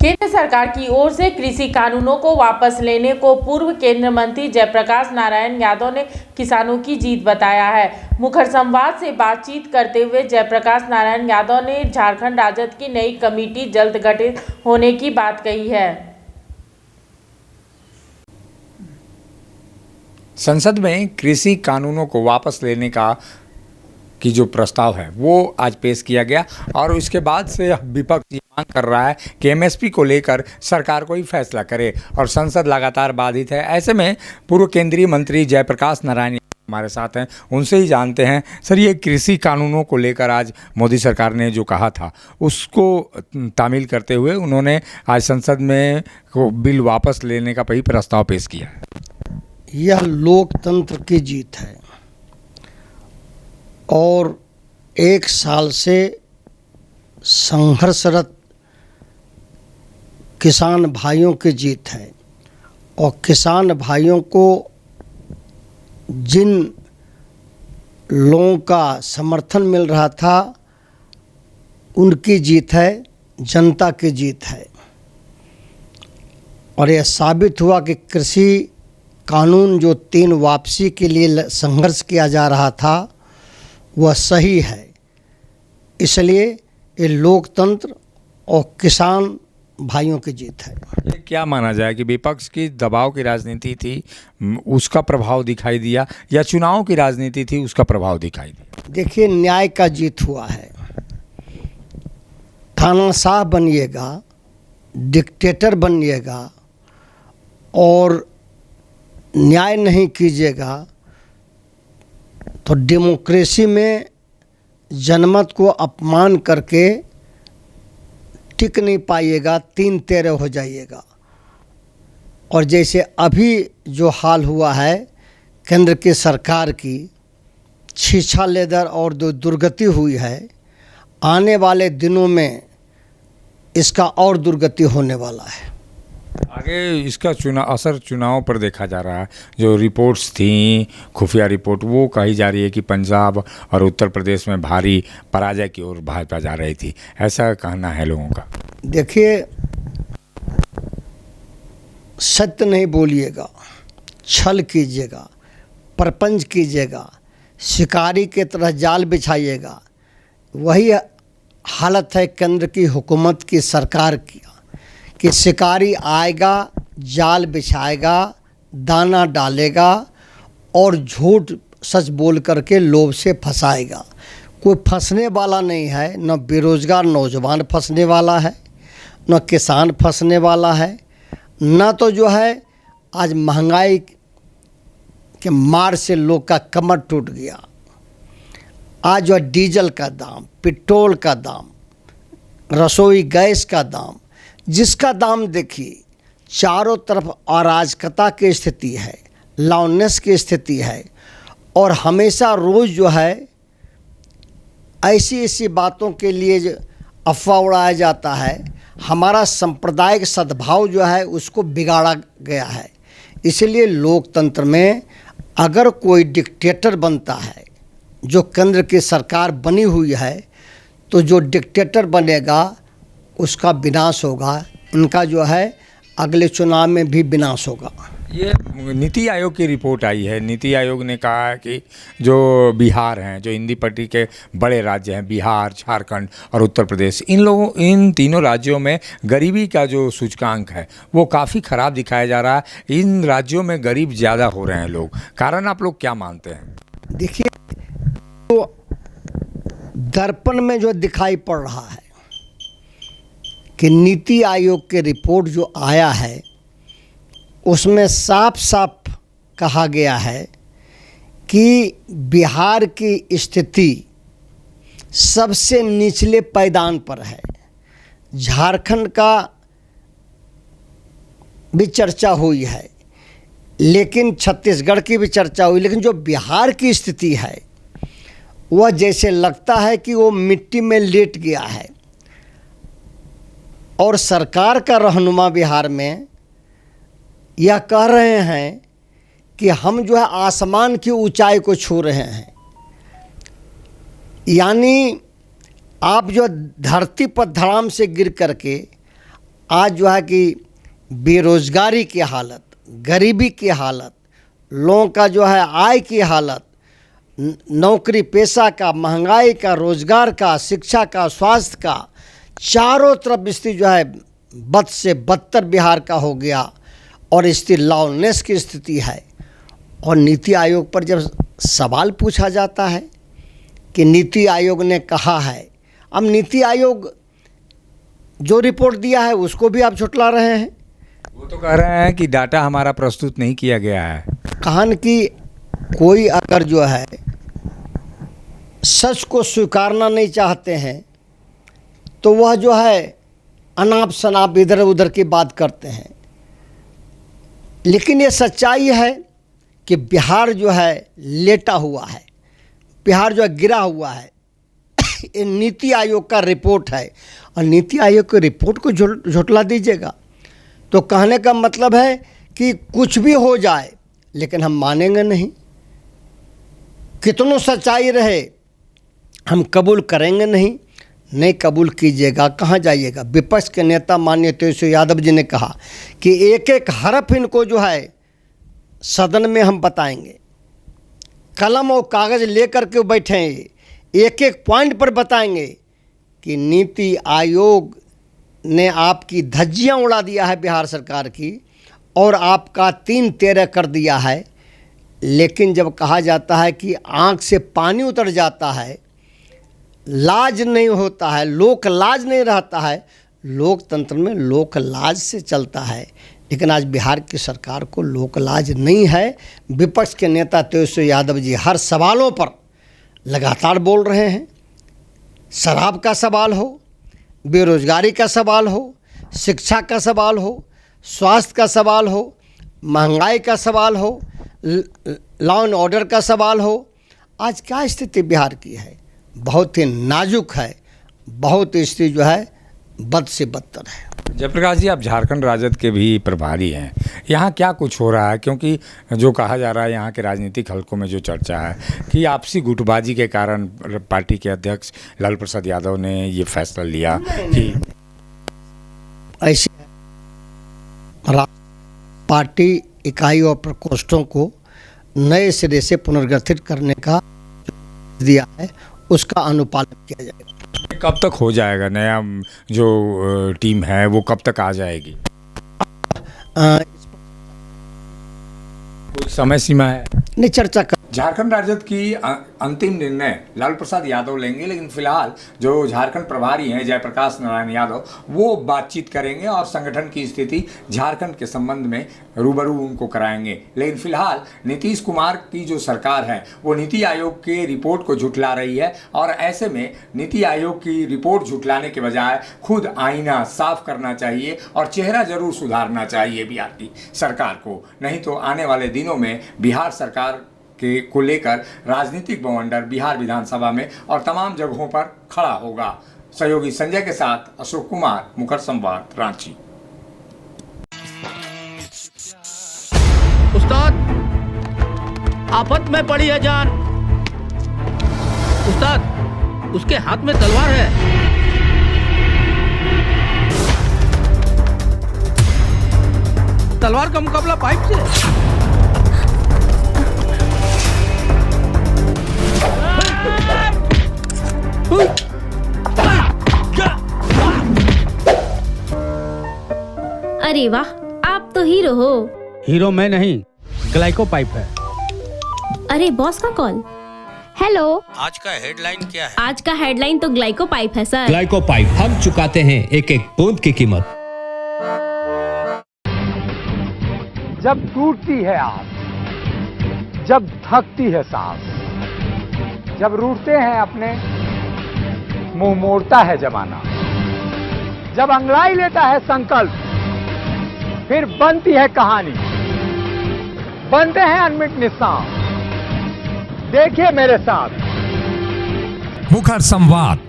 केंद्र सरकार की ओर से कृषि कानूनों को वापस लेने को पूर्व केंद्रीय मंत्री जयप्रकाश नारायण यादव ने किसानों की जीत बताया है। मुखर संवाद से बातचीत करते हुए जयप्रकाश नारायण यादव ने झारखंड राजद की नई कमेटी जल्द गठित होने की बात कही है। संसद में कृषि कानूनों को वापस लेने की जो प्रस्ताव है वो आज पेश किया गया और उसके बाद से विपक्ष ये मांग कर रहा है कि एमएसपी को लेकर सरकार कोई फैसला करे और संसद लगातार बाधित है। ऐसे में पूर्व केंद्रीय मंत्री जयप्रकाश नारायण हमारे साथ हैं, उनसे ही जानते हैं। सर, ये कृषि कानूनों को लेकर आज मोदी सरकार ने जो कहा था उसको तामील करते हुए उन्होंने आज संसद में बिल वापस लेने का भी प्रस्ताव पेश किया। यह लोकतंत्र की जीत है और एक साल से संघर्षरत किसान भाइयों की जीत है और किसान भाइयों को जिन लोगों का समर्थन मिल रहा था उनकी जीत है, जनता की जीत है। और यह साबित हुआ कि कृषि कानून जो 3 वापसी के लिए संघर्ष किया जा रहा था वह सही है। इसलिए ये लोकतंत्र और किसान भाइयों की जीत है। ये क्या माना जाए कि विपक्ष की दबाव की राजनीति थी, उसका प्रभाव दिखाई दिया, या चुनाव की राजनीति थी उसका प्रभाव दिखाई दिया? देखिए, न्याय का जीत हुआ है। तानाशाह बनिएगा, डिक्टेटर बनिएगा और न्याय नहीं कीजिएगा तो डेमोक्रेसी में जनमत को अपमान करके टिक नहीं पाइएगा, 3 तेरे हो जाइएगा। और जैसे अभी जो हाल हुआ है केंद्र की सरकार की, छीछा लेदर और जो दुर्गति हुई है, आने वाले दिनों में इसका और दुर्गति होने वाला है। आगे इसका असर चुनाव पर देखा जा रहा है। जो रिपोर्ट्स थी, खुफिया रिपोर्ट, वो कही जा रही है कि पंजाब और उत्तर प्रदेश में भारी पराजय की ओर भाजपा जा रही थी। ऐसा कहना है लोगों का। देखिए, सत्य नहीं बोलिएगा, छल कीजिएगा, प्रपंच कीजिएगा, शिकारी के तरह जाल बिछाइएगा। वही हालत है केंद्र की हुकूमत की, सरकार की, कि शिकारी आएगा, जाल बिछाएगा, दाना डालेगा और झूठ सच बोल करके लोभ से फंसाएगा। कोई फंसने वाला नहीं है, न बेरोजगार नौजवान फंसने वाला है, न किसान फंसने वाला है, न तो जो है आज महंगाई के मार से लोग का कमर टूट गया। आज जो डीजल का दाम, पेट्रोल का दाम, रसोई गैस का दाम, जिसका दाम देखिए, चारों तरफ अराजकता की स्थिति है, लॉनेस की स्थिति है। और हमेशा रोज़ जो है ऐसी ऐसी बातों के लिए अफवाह उड़ाया जाता है। हमारा सांप्रदायिक सद्भाव जो है उसको बिगाड़ा गया है। इसलिए लोकतंत्र में अगर कोई डिक्टेटर बनता है, जो केंद्र की सरकार बनी हुई है, तो जो डिक्टेटर बनेगा उसका विनाश होगा। इनका जो है अगले चुनाव में भी विनाश होगा। ये नीति आयोग की रिपोर्ट आई है। नीति आयोग ने कहा है कि जो बिहार हैं, जो हिंदी पट्टी के बड़े राज्य हैं, बिहार, झारखंड और उत्तर प्रदेश, इन तीनों राज्यों में गरीबी का जो सूचकांक है वो काफ़ी ख़राब दिखाया जा रहा है। इन राज्यों में गरीब ज़्यादा हो रहे हैं लोग। कारण आप लोग क्या मानते हैं? देखिए, तो दर्पण में जो दिखाई पड़ रहा है कि नीति आयोग के रिपोर्ट जो आया है उसमें साफ साफ कहा गया है कि बिहार की स्थिति सबसे निचले पायदान पर है। झारखंड का भी चर्चा हुई है, लेकिन छत्तीसगढ़ की भी चर्चा हुई, लेकिन जो बिहार की स्थिति है वह जैसे लगता है कि वो मिट्टी में लेट गया है। और सरकार का रहनुमा बिहार में यह कह रहे हैं कि हम जो है आसमान की ऊंचाई को छू रहे हैं। यानी आप जो धरती पर धड़ाम से गिर करके आज जो है कि बेरोजगारी की हालत, गरीबी की हालत, लोगों का जो है आय की हालत, नौकरी पेशा का, महंगाई का, रोजगार का, शिक्षा का, स्वास्थ्य का, चारों तरफ स्थिति जो है बद से बदतर बिहार का हो गया और स्थिति लॉलेस की स्थिति है। और नीति आयोग पर जब सवाल पूछा जाता है कि नीति आयोग ने कहा है, अब नीति आयोग जो रिपोर्ट दिया है उसको भी आप झुटला रहे हैं। वो तो कह रहे हैं कि डाटा हमारा प्रस्तुत नहीं किया गया है। कहान कि कोई अगर जो है सच को स्वीकारना नहीं चाहते हैं तो वह जो है अनाप शनाप इधर उधर की बात करते हैं। लेकिन ये सच्चाई है कि बिहार जो है लेटा हुआ है, बिहार जो है गिरा हुआ है। ये नीति आयोग का रिपोर्ट है और नीति आयोग की रिपोर्ट को झुटला दीजिएगा तो कहने का मतलब है कि कुछ भी हो जाए लेकिन हम मानेंगे नहीं। कितनों सच्चाई रहे हम कबूल करेंगे नहीं। नहीं कबूल कीजिएगा कहाँ जाइएगा। विपक्ष के नेता माननीय तेजस्वी यादव जी ने कहा कि एक एक हरफ इनको जो है सदन में हम बताएंगे, कलम और कागज़ लेकर के बैठे हैं, एक एक पॉइंट पर बताएंगे कि नीति आयोग ने आपकी धज्जियां उड़ा दिया है बिहार सरकार की और आपका 3-13 कर दिया है। लेकिन जब कहा जाता है कि आंख से पानी उतर जाता है, लाज नहीं होता है, लोक लाज नहीं रहता है, लोकतंत्र में लोक लाज से चलता है। लेकिन आज बिहार की सरकार को लोक लाज नहीं है। विपक्ष के नेता तेजस्वी यादव जी हर सवालों पर लगातार बोल रहे हैं। शराब का सवाल हो, बेरोजगारी का सवाल हो, शिक्षा का सवाल हो, स्वास्थ्य का सवाल हो, महंगाई का सवाल हो, लॉ एंड ऑर्डर का सवाल हो। आज क्या स्थिति बिहार की है, बहुत ही नाजुक है, बहुत स्थिति जो है बद से बदतर है। जयप्रकाश जी, आप झारखंड राजद के भी प्रभारी हैं, यहाँ क्या कुछ हो रहा है? क्योंकि जो कहा जा रहा है यहाँ के राजनीतिक हलकों में जो चर्चा है कि आपसी गुटबाजी के कारण पार्टी के अध्यक्ष लालू प्रसाद यादव ने ये फैसला लिया कि ऐसे पार्टी इकाई और प्रकोष्ठों को नए सिरे से पुनर्गठित करने का दिया है, उसका अनुपालन किया जाएगा। कब तक हो जाएगा? नया जो टीम है वो कब तक आ जाएगी? कोई समय सीमा है? नहीं, चर्चा कर। झारखंड राजद की अंतिम निर्णय लालू प्रसाद यादव लेंगे, लेकिन फिलहाल जो झारखंड प्रभारी हैं जयप्रकाश नारायण यादव वो बातचीत करेंगे और संगठन की स्थिति झारखंड के संबंध में रूबरू उनको कराएंगे। लेकिन फिलहाल नीतीश कुमार की जो सरकार है वो नीति आयोग के रिपोर्ट को झुठला रही है और ऐसे में नीति आयोग की रिपोर्ट झुठलाने के बजाय खुद आईना साफ करना चाहिए और चेहरा जरूर सुधारना चाहिए बिहार की सरकार को। नहीं तो आने वाले दिनों में बिहार सरकार के को लेकर राजनीतिक बवंडर बिहार विधानसभा में और तमाम जगहों पर खड़ा होगा। सहयोगी संजय के साथ अशोक कुमार, मुखर संवाद, रांची। उस्ताद, आफत में पड़ी है जान। उस्ताद, उसके हाथ में तलवार है। तलवार का मुकाबला पाइप से। अरे वाह, आप तो हीरो हो। हीरो मैं नहीं, ग्लाइको पाइप है। अरे बॉस का कॉल। हेलो, आज का हेडलाइन क्या है? आज का हेडलाइन तो ग्लाइको पाइप है सर। ग्लाइको पाइप, हम चुकाते हैं एक एक बूंद की कीमत। जब टूटती है आस, जब थकती है सांस, जब रूठते हैं अपने, मुंह मोड़ता है जमाना, जब अंगड़ाई लेता है संकल्प, फिर बनती है कहानी, बनते हैं अनमिट निशान। देखिए मेरे साथ मुखर संवाद